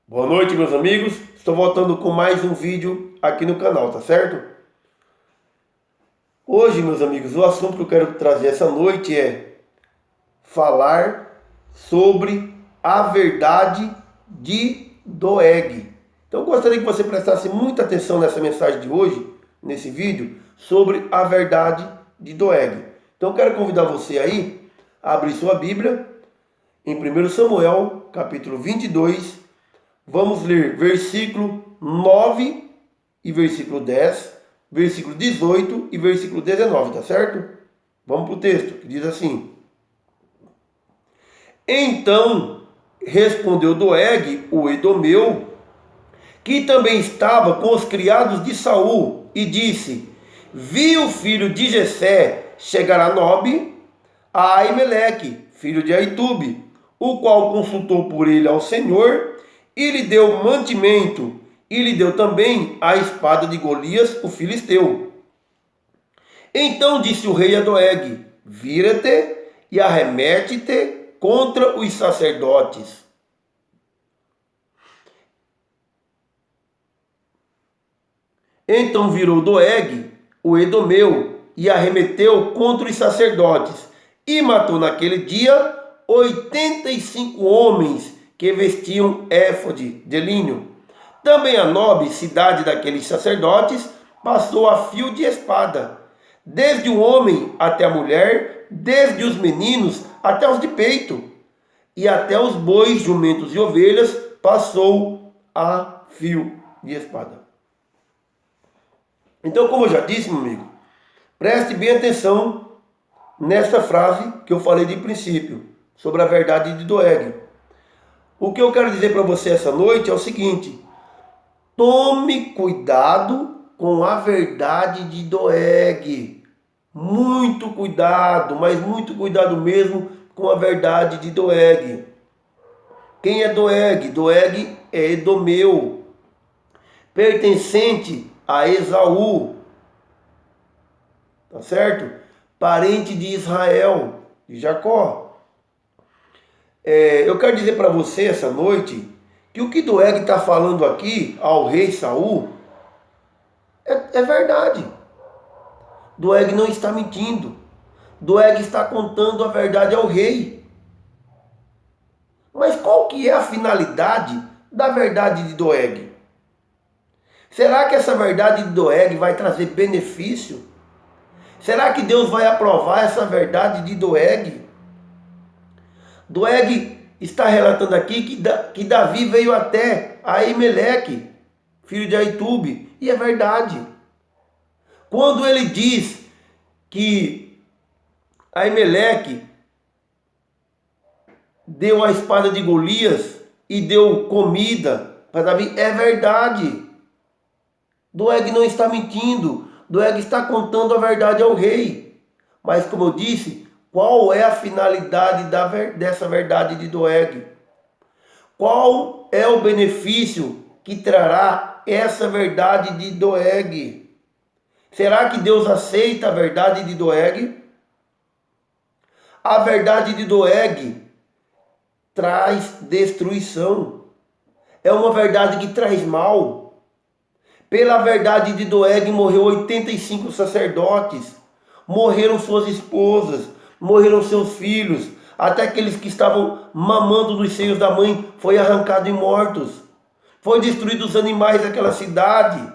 Boa noite, meus amigos. Estou voltando com mais um vídeo aqui no canal, tá certo? Hoje, meus amigos, o assunto que eu quero trazer essa noite é falar sobre a verdade de Doeg. Então, eu gostaria que você prestasse muita atenção nessa mensagem de hoje, nesse vídeo, sobre a verdade de Doeg. Então, eu quero convidar você aí a abrir sua Bíblia em 1 Samuel, capítulo 22. Vamos ler versículo 9 e versículo 10, versículo 18 e versículo 19, tá certo? Vamos para o texto, que diz assim: Então respondeu Doeg, o Edomeu, que também estava com os criados de Saul, e disse: Vi o filho de Jessé chegar a Nobe, a Aimeleque, filho de Aitube, o qual consultou por ele ao Senhor, e lhe deu mantimento, e lhe deu também a espada de Golias, o filisteu. Então disse o rei a Doeg: Vira-te e arremete-te contra os sacerdotes. Então virou Doeg, o Edomeu, e arremeteu contra os sacerdotes, e matou naquele dia 85 homens que vestiam éfode de linho. Também a Nobe, cidade daqueles sacerdotes, passou a fio de espada, desde o homem até a mulher, desde os meninos até os de peito, e até os bois, jumentos e ovelhas passou a fio de espada. Então, como eu já disse, meu amigo, preste bem atenção nessa frase que eu falei de princípio, sobre a verdade de Doeg. O que eu quero dizer para você essa noite é o seguinte: tome cuidado com a verdade de Doeg. Muito cuidado, mas muito cuidado mesmo com a verdade de Doeg. Quem é Doeg? Doeg é Edomeu, pertencente a Esaú, tá certo? Parente de Israel, de Jacó. Eu quero dizer para você essa noite que o que Doeg está falando aqui ao rei Saul é verdade. Doeg não está mentindo. Doeg está contando a verdade ao rei. Mas qual que é a finalidade da verdade de Doeg? Será que essa verdade de Doeg vai trazer benefício? Será que Deus vai aprovar essa verdade de Doeg? Doeg está relatando aqui que Davi veio até Aimeleque, filho de Aitube, e é verdade. Quando ele diz que Aimeleque deu a espada de Golias e deu comida para Davi, é verdade. Doeg não está mentindo, Doeg está contando a verdade ao rei. Mas como eu disse, qual é a finalidade dessa verdade de Doeg? Qual é o benefício que trará essa verdade de Doeg? Será que Deus aceita a verdade de Doeg? A verdade de Doeg traz destruição. É uma verdade que traz mal. Pela verdade de Doeg morreu 85 sacerdotes. Morreram suas esposas, morreram seus filhos, até aqueles que estavam mamando nos seios da mãe foi arrancado e mortos. Foi destruídos os animais daquela cidade.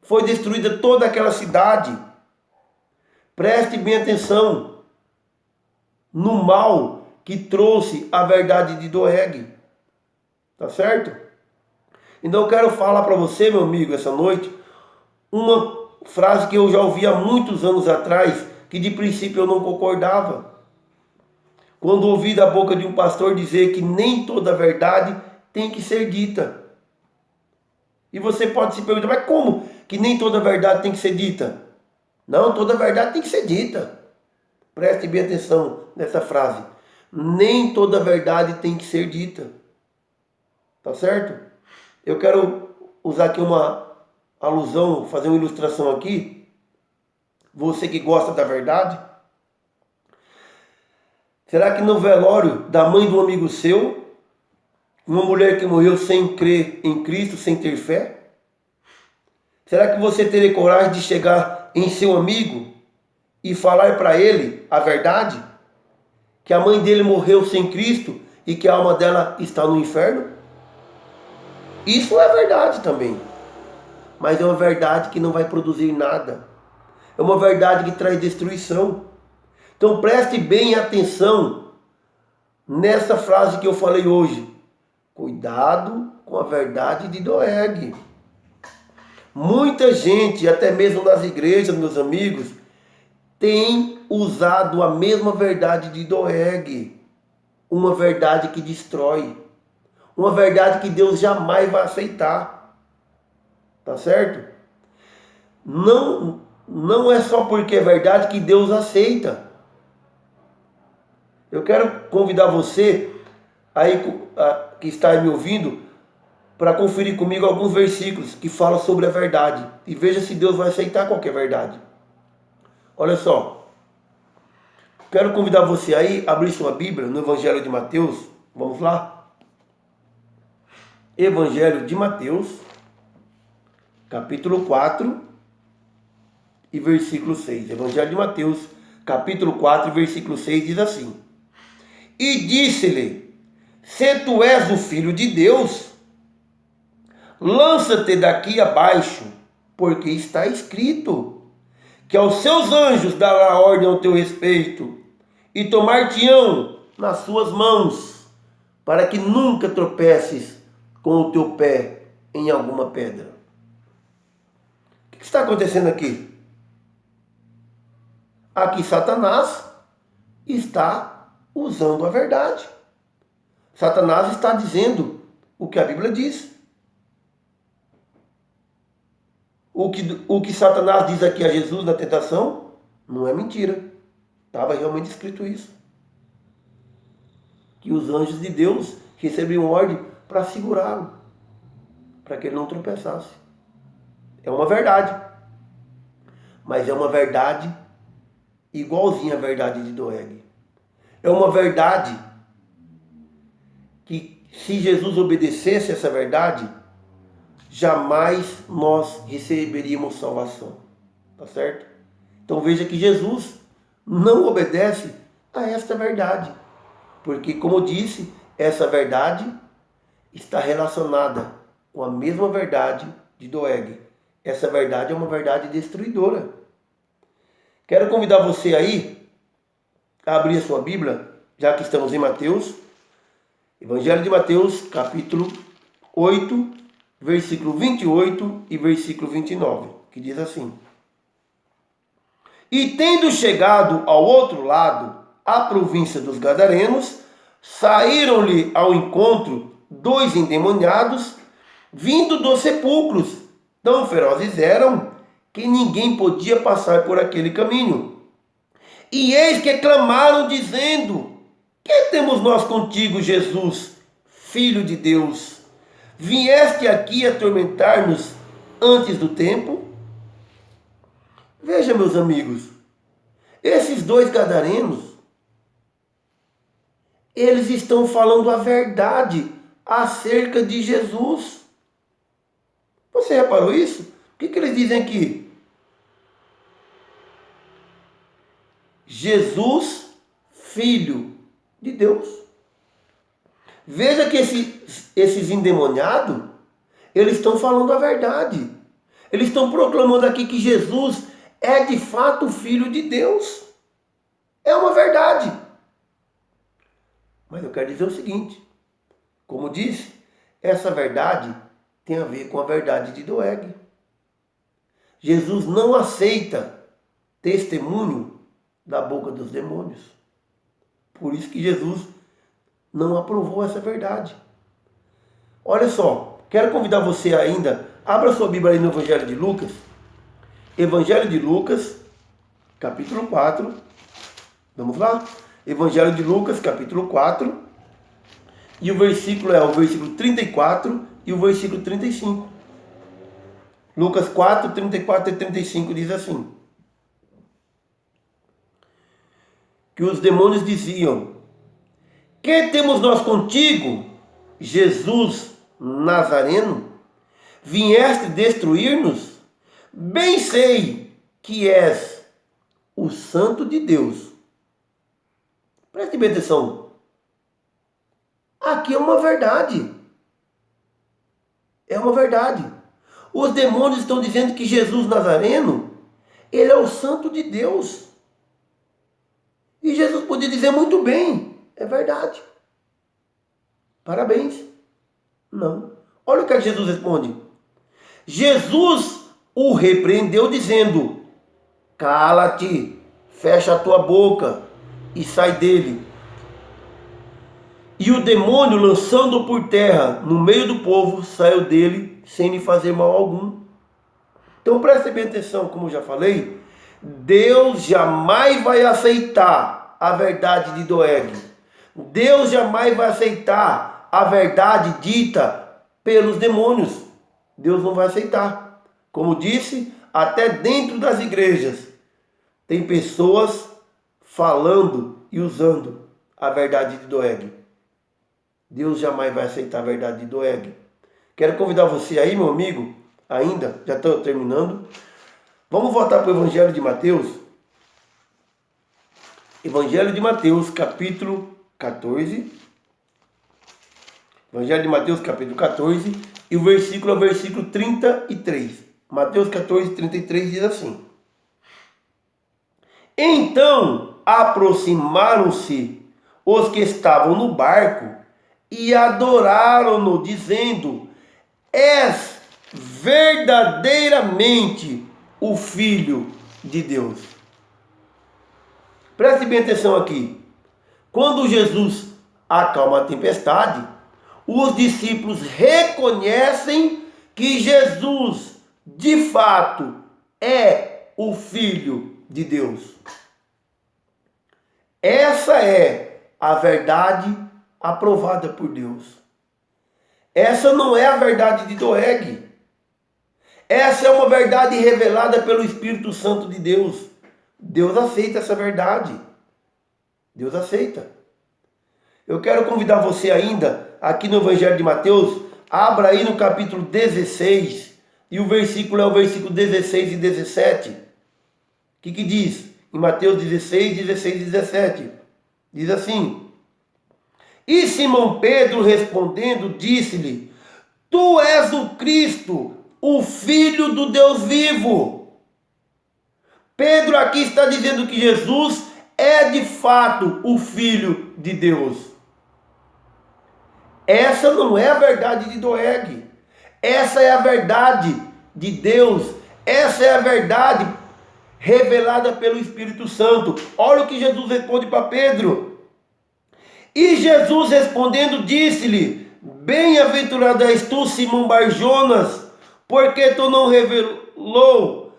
Foi destruída toda aquela cidade. Preste bem atenção no mal que trouxe a verdade de Doeg. Tá certo? Então eu quero falar para você, meu amigo, essa noite, uma frase que eu já ouvi há muitos anos atrás, que de princípio eu não concordava. Quando ouvi da boca de um pastor dizer que nem toda verdade tem que ser dita. E você pode se perguntar, mas como que nem toda verdade tem que ser dita? Não, toda verdade tem que ser dita. Preste bem atenção nessa frase. Nem toda verdade tem que ser dita. Tá certo? Eu quero usar aqui uma alusão, fazer uma ilustração aqui. Você que gosta da verdade. Será que no velório da mãe de um amigo seu, Uma mulher que morreu sem crer em Cristo, sem ter fé? Será que você teria coragem de chegar em seu amigo e falar para ele a verdade? Que a mãe dele morreu sem Cristo e que a alma dela está no inferno? Isso é verdade também. Mas é uma verdade que não vai produzir nada. É uma verdade que traz destruição. Então preste bem atenção nessa frase que eu falei hoje. Cuidado com a verdade de Doeg. Muita gente, até mesmo nas igrejas, meus amigos, tem usado a mesma verdade de Doeg. Uma verdade que destrói. Uma verdade que Deus jamais vai aceitar. Tá certo? Não é só porque é verdade que Deus aceita. Eu quero convidar você aí que está aí me ouvindo para conferir comigo alguns versículos que falam sobre a verdade e veja se Deus vai aceitar qualquer verdade. Olha só, quero convidar você aí a abrir sua Bíblia no Evangelho de Mateus. Vamos lá? Evangelho de Mateus, capítulo 4 e versículo 6. Evangelho de Mateus, capítulo 4 e versículo 6 diz assim: E disse-lhe: Se tu és o Filho de Deus, lança-te daqui abaixo, porque está escrito que aos seus anjos dará ordem ao teu respeito, e tomar-te-ão nas suas mãos, para que nunca tropeces com o teu pé em alguma pedra. O que está acontecendo aqui? Aqui Satanás está usando a verdade. Satanás está dizendo o que a Bíblia diz. O que Satanás diz aqui a Jesus na tentação não é mentira. Estava realmente escrito isso. Que os anjos de Deus recebiam ordem para segurá-lo, para que ele não tropeçasse. É uma verdade. Mas é uma verdade igualzinha à verdade de Doeg. É uma verdade que, se Jesus obedecesse essa verdade, jamais nós receberíamos salvação. Tá certo? Então veja que Jesus não obedece a esta verdade. Porque, como eu disse, essa verdade está relacionada com a mesma verdade de Doeg. Essa verdade é uma verdade destruidora. Quero convidar você aí a abrir a sua Bíblia, já que estamos em Mateus. Evangelho de Mateus, capítulo 8, versículo 28 e versículo 29, que diz assim: E tendo chegado ao outro lado, a província dos Gadarenos, saíram-lhe ao encontro 2 endemoniados, vindo dos sepulcros. Tão ferozes eram que ninguém podia passar por aquele caminho. E eis que clamaram, dizendo: Que temos nós contigo, Jesus, Filho de Deus? Vieste aqui atormentar-nos antes do tempo? Veja, meus amigos, esses 2 gadarenos, eles estão falando a verdade acerca de Jesus. Você reparou isso? O que eles dizem aqui? Jesus, Filho de Deus. Veja que esses endemoniados, eles estão falando a verdade. Eles estão proclamando aqui que Jesus é de fato o Filho de Deus. É uma verdade. Mas eu quero dizer o seguinte, como disse, essa verdade tem a ver com a verdade de Doeg. Jesus não aceita testemunho da boca dos demônios. Por isso que Jesus não aprovou essa verdade. Olha só, quero convidar você ainda, abra sua Bíblia aí no Evangelho de Lucas. Evangelho de Lucas, capítulo 4. Vamos lá? Evangelho de Lucas, capítulo 4. E o versículo é o versículo 34 e o versículo 35. Lucas 4, 34 e 35 diz assim: Que os demônios diziam: Que temos nós contigo, Jesus Nazareno, vieste destruir-nos? Bem sei que és o Santo de Deus. Preste bem atenção. Aqui é uma verdade. É uma verdade. Os demônios estão dizendo que Jesus Nazareno, ele é o Santo de Deus. E Jesus podia dizer muito bem, é verdade. Parabéns. Não. Olha o que Jesus responde. Jesus o repreendeu dizendo: cala-te, fecha a tua boca e sai dele. E o demônio, lançando-o por terra no meio do povo, saiu dele sem lhe fazer mal algum. Então preste bem atenção, como eu já falei, Deus jamais vai aceitar a verdade de Doeg. Deus jamais vai aceitar a verdade dita pelos demônios. Deus não vai aceitar. Como disse, até dentro das igrejas tem pessoas falando e usando a verdade de Doeg. Deus jamais vai aceitar a verdade de Doeg. Quero convidar você aí, meu amigo, ainda, já estou terminando. Vamos voltar para o Evangelho de Mateus. Evangelho de Mateus, capítulo 14. Evangelho de Mateus, capítulo 14. E o versículo é o versículo 33. Mateus 14, 33 diz assim: então aproximaram-se os que estavam no barco e adoraram-no, dizendo: és verdadeiramente o Filho de Deus. Preste bem atenção aqui. Quando Jesus acalma a tempestade, os discípulos reconhecem que Jesus, de fato, é o Filho de Deus. Essa é a verdade aprovada por Deus. Essa não é a verdade de Doeg. Essa é uma verdade revelada pelo Espírito Santo de Deus. Deus aceita essa verdade. Deus aceita. Eu quero convidar você ainda, aqui no Evangelho de Mateus, abra aí no capítulo 16, e o versículo é o versículo 16 e 17. O que diz? Em Mateus 16, 16 e 17. Diz assim: e Simão Pedro respondendo disse-lhe: tu és o Cristo, o Filho do Deus vivo. Pedro aqui está dizendo que Jesus é de fato o Filho de Deus. Essa não é a verdade de Doeg. Essa é a verdade de Deus. Essa é a verdade revelada pelo Espírito Santo. Olha o que Jesus responde para Pedro. E Jesus respondendo disse-lhe: bem-aventurado és tu, Simão Bar-Jonas, porque tu não revelou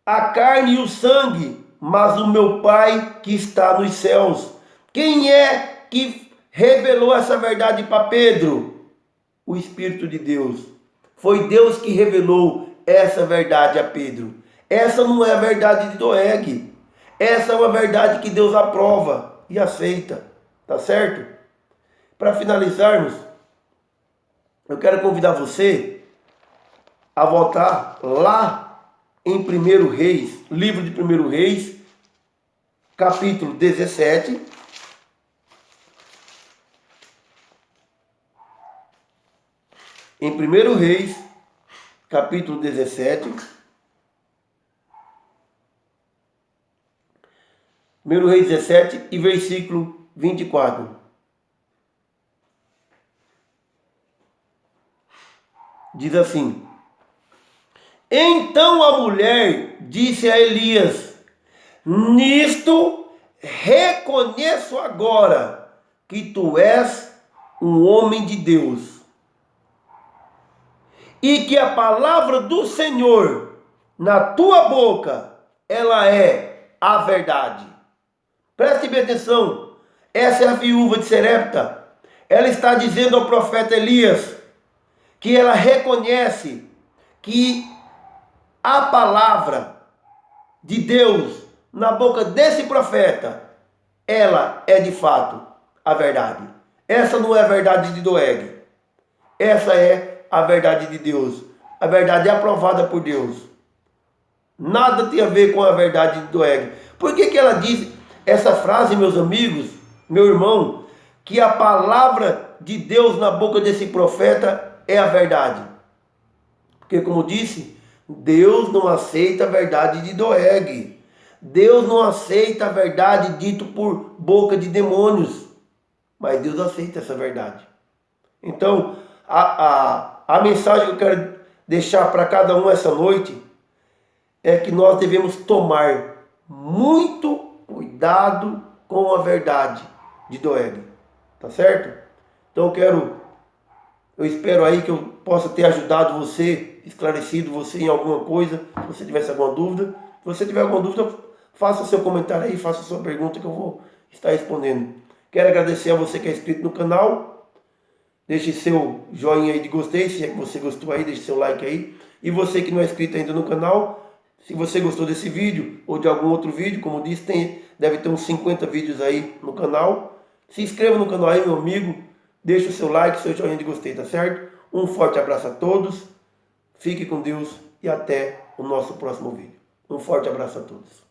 a carne e o sangue, mas o meu Pai que está nos céus. Quem é que revelou essa verdade para Pedro? O Espírito de Deus. Foi Deus que revelou essa verdade a Pedro. Essa não é a verdade de Doeg. Essa é uma verdade que Deus aprova e aceita. Tá certo? Para finalizarmos, eu quero convidar você a voltar lá em 1 Reis, livro de 1 Reis, capítulo 17. Em 1 Reis, capítulo 17. 1 Reis 17 e versículo 24. Diz assim: então a mulher disse a Elias: nisto reconheço agora que tu és um homem de Deus, e que a palavra do Senhor na tua boca, ela é a verdade. Preste bem atenção. Essa é a viúva de Serepta. Ela está dizendo ao profeta Elias que ela reconhece que a palavra de Deus na boca desse profeta, ela é de fato a verdade. Essa não é a verdade de Doeg. Essa é a verdade de Deus. A verdade é aprovada por Deus. Nada tem a ver com a verdade de Doeg. Por que que ela diz essa frase, meus amigos, meu irmão, que a palavra de Deus na boca desse profeta é a verdade? Porque, como disse, Deus não aceita a verdade de Doeg. Deus não aceita a verdade dita por boca de demônios. Mas Deus aceita essa verdade. Então, a mensagem que eu quero deixar para cada um essa noite é que nós devemos tomar muito cuidado com a verdade de Doeg. Tá certo? Então eu espero aí que eu possa ter ajudado você, esclarecido você em alguma coisa, se você tivesse alguma dúvida. Se você tiver alguma dúvida, faça o seu comentário aí, faça a sua pergunta que eu vou estar respondendo. Quero agradecer a você que é inscrito no canal. Deixe seu joinha aí de gostei, se é que você gostou aí, deixe seu like aí. E você que não é inscrito ainda no canal, se você gostou desse vídeo ou de algum outro vídeo, como disse, deve ter uns 50 vídeos aí no canal. Se inscreva no canal aí, meu amigo. Deixe o seu like, seu joinha de gostei, tá certo? Um forte abraço a todos. Fique com Deus e até o nosso próximo vídeo. Um forte abraço a todos.